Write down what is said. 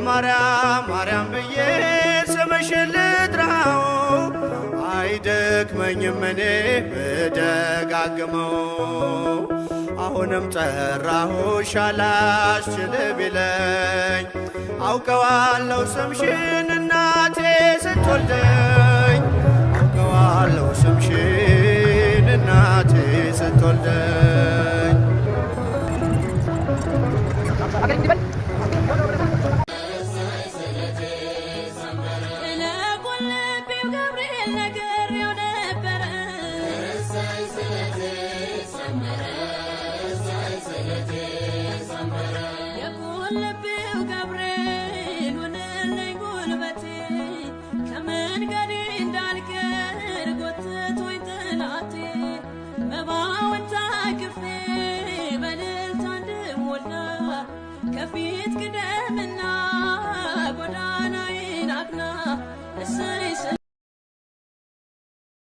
ማርያም ማርያም ብዬ ስምሽን ልጥራው አይደክመኝም እኔ ብደጋግመው አሁንም ጠራሁሽ አላስችል ቢለኝ አውቀዋለሁ ስምሽን እናቴ ስትወልደኝ አውቀዋለሁ ስምሽን እናቴ ስትወልደኝ ከፊት ቅደምና ጎዳናዬን አቅና